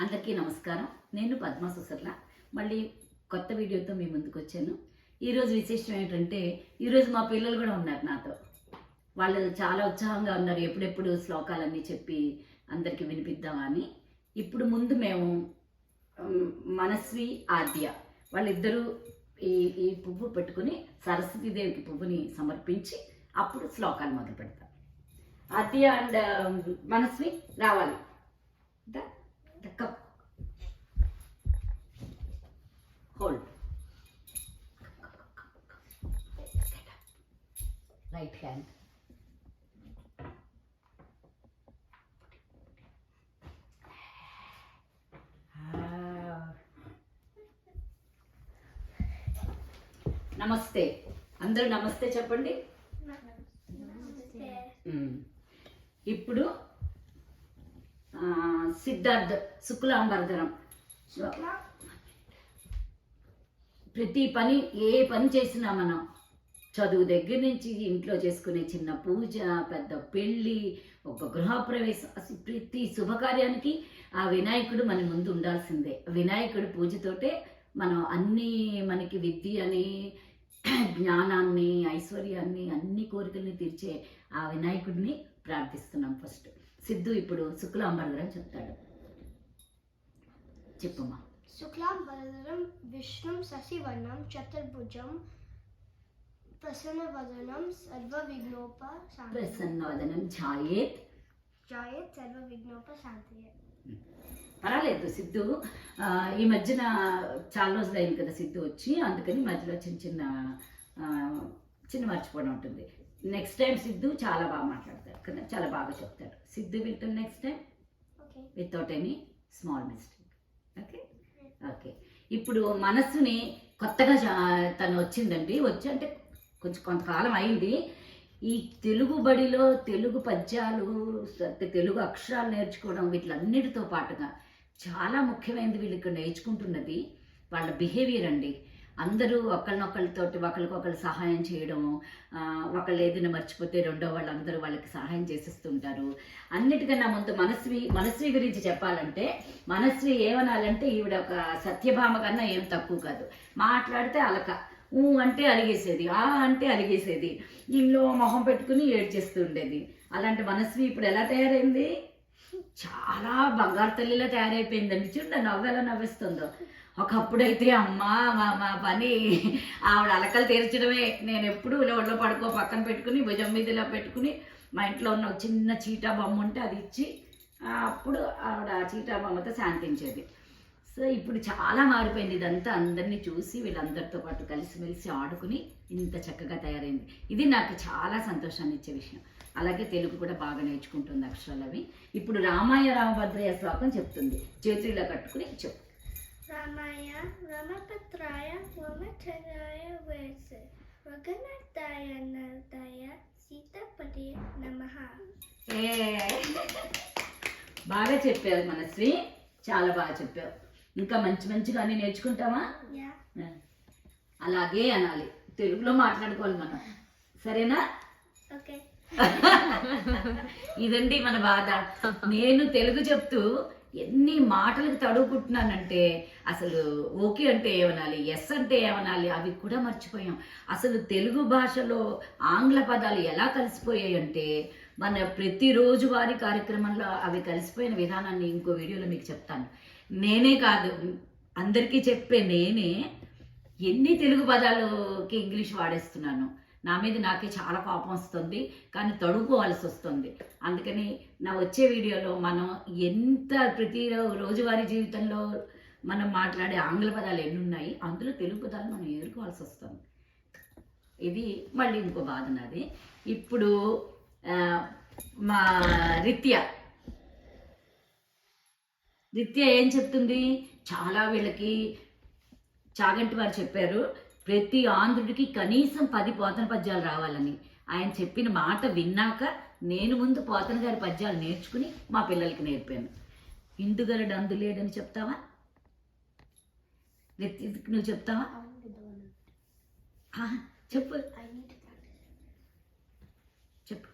అందరికీ నమస్కారం. నేను పద్మ సుసర్ల. మళ్ళీ కొత్త వీడియోతో మీ ముందుకు వచ్చాను. ఈరోజు విశేషం ఏంటంటే, ఈరోజు మా పిల్లలు కూడా ఉన్నారు నాతో. వాళ్ళు చాలా ఉత్సాహంగా ఉన్నారు. ఎప్పుడెప్పుడు శ్లోకాలన్నీ చెప్పి అందరికీ వినిపిద్దామని. ఇప్పుడు ముందు మేము మనస్వి, ఆద్య వాళ్ళిద్దరూ ఈ ఈ పువ్వు పెట్టుకుని సరస్వతీదేవికి పువ్వుని సమర్పించి అప్పుడు శ్లోకాలు మొదలు పెడతాం. ఆద్య అండ్ మనస్వి రావాలి. The cup. Hold. Right hand. నమస్తే. అందరూ నమస్తే చెప్పండి. ఇప్పుడు సిద్ధార్థ శుక్లాంబరధరం. ప్రతి పని ఏ పని చేసినా మనం చదువు దగ్గర నుంచి ఇంట్లో చేసుకునే చిన్న పూజ, పెద్ద పెళ్ళి, ఒక గృహప్రవేశం, అసలు ప్రతి శుభకార్యానికి ఆ వినాయకుడు మన ముందు ఉండాల్సిందే. వినాయకుడి పూజతోటే మనం అన్నీ మనకి విద్యని, జ్ఞానాన్ని, ఐశ్వర్యాన్ని, అన్ని కోరికల్ని తీర్చే ఆ వినాయకుడిని ప్రార్థిస్తున్నాం. ఫస్ట్ సిద్ధు ఇప్పుడు శుక్లాంబరధరం చెప్తాడు. చెప్పమ్మా. శుక్లాంబరధరం విష్ణుం శశివర్ణం చతుర్భుజం ప్రసన్నవదనం సర్వవిఘ్నోపశాంతయే. ప్రసన్నవదనం ఝాయేత్ సర్వవిఘ్నోపశాంతయే. పర్వాలేదు సిద్ధు. ఈ మధ్యన చాలా రోజులు అయింది కదా సిద్ధు వచ్చి, అందుకని మధ్యలో చిన్న మర్చిపోవడం ఉంటుంది. నెక్స్ట్ టైం సిద్ధు చాలా బాగా మాట్లాడతాడు కదా, చాలా బాగా చెప్తాడు. సిద్ధు వింటాను next time without any small mistake. Okay okay. ఇప్పుడు మనస్సుని కొత్తగా తను వచ్చిందండి. వచ్చి అంటే కొంతకాలం అయింది. ఈ తెలుగు బడిలో తెలుగు పద్యాలు, తెలుగు అక్షరాలు నేర్చుకోవడం, వీటిలన్నిటితో పాటుగా చాలా ముఖ్యమైనది వీళ్ళు ఇక్కడ నేర్చుకుంటున్నది వాళ్ళ బిహేవియర్ అండి. అందరూ ఒకళ్ళనొకళ్ళతోటి ఒకరికొకరు సహాయం చేయడము, ఒకళ్ళు ఏదైనా మర్చిపోతే రెండో వాళ్ళు అందరూ వాళ్ళకి సహాయం చేసేస్తుంటారు. అన్నిటికన్నా ముందు మనస్వి గురించి చెప్పాలంటే, మనస్వి ఏమనాలంటే ఈవిడ ఒక సత్యభామ కన్నా ఏం తక్కువ కాదు. మాట్లాడితే అలక, అంటే అలిగేసేది, అంటే అలిగేసేది, ఇంట్లో మొహం పెట్టుకుని ఏడ్చేస్తూ ఉండేది. అలాంటి మనస్వి ఇప్పుడు ఎలా తయారైంది? చాలా బంగారు తల్లిలా తయారైపోయిందండి. చూడండి నవ్వు ఎలా నవ్వేస్తుందో. ఒకప్పుడైతే అమ్మా మా పని ఆవిడ అలకలు తీర్చడమే. నేను ఎప్పుడు ఒళ్ళో పడుకో పక్కన పెట్టుకుని భుజం మీద ఇలా పెట్టుకుని మా ఇంట్లో ఉన్న చిన్న చీటా బొమ్మ ఉంటే అది ఇచ్చి అప్పుడు ఆవిడ చీటా బొమ్మతో శాంతించేది. సో ఇప్పుడు చాలా మారిపోయింది ఇదంతా. అందరినీ చూసి వీళ్ళందరితో పాటు కలిసిమెలిసి ఆడుకుని ఇంత చక్కగా తయారైంది. ఇది నాకు చాలా సంతోషాన్ని ఇచ్చే విషయం. అలాగే తెలుగు కూడా బాగా నేర్చుకుంటుంది అక్షరాలు అవి. ఇప్పుడు రామాయ రామభద్రయ్య శ్లోకం చెప్తుంది. చేతుల్లో కట్టుకుని చెప్పు. రామాయ రమపత్రాయ వమచరాయ వేస వగనర్దాయ నర్దాయ సీతాపదే నమః. బాగా చెప్పావు మనస్వి, చాలా బాగా చెప్పావు. ఇంకా మంచిగా అన్ని నేర్చుకుంటామా? అలాగే అనాలి. తెలుగులో మాట్లాడుకోవాలి మనం, సరేనా? ఓకే. ఇదండి మన బాధ. నేను తెలుగు చెప్తూ ఎన్ని మాటలకు తడుగుకుంటున్నానంటే అసలు ఓకే అంటే ఏమనాలి, ఎస్ అంటే ఏమనాలి, అవి కూడా మర్చిపోయాం. అసలు తెలుగు భాషలో ఆంగ్ల పదాలు ఎలా కలిసిపోయాయి అంటే, మన ప్రతిరోజు వారి కార్యక్రమంలో అవి కలిసిపోయిన విధానాన్ని ఇంకో వీడియోలో మీకు చెప్తాను. నేనే కాదు, అందరికీ చెప్పే నేనే ఎన్ని తెలుగు పదాలకి ఇంగ్లీష్ వాడేస్తున్నాను. నా మీద నాకే చాలా కోపం వస్తుంది, కానీ తడుకోవాల్సి వస్తుంది. అందుకని నా వచ్చే వీడియోలో మనం ఎంత ప్రతి రోజువారీ జీవితంలో మనం మాట్లాడే ఆంగ్ల పదాలు ఎన్ని ఉన్నాయి, అందులో తెలుగు పదాలు మనం ఎదుర్కోవాల్సి వస్తుంది. ఇది మళ్ళీ ఇంకో బాధ నాది. ఇప్పుడు మా రిత్య ఏం చెప్తుంది? చాలా వీళ్ళకి చాగంటి వారు చెప్పారు, ప్రతి ఆంధ్రుడికి కనీసం 10 పోతన పద్యాలు రావాలని. ఆయన చెప్పిన మాట విన్నాక నేను ముందు పోతన గారి పద్యాలు నేర్చుకుని మా పిల్లలకి నేర్పాను. ఇందుగలడు అందులేడని చెప్తావా? నువ్వు చెప్తావా? చెప్పు చెప్పు.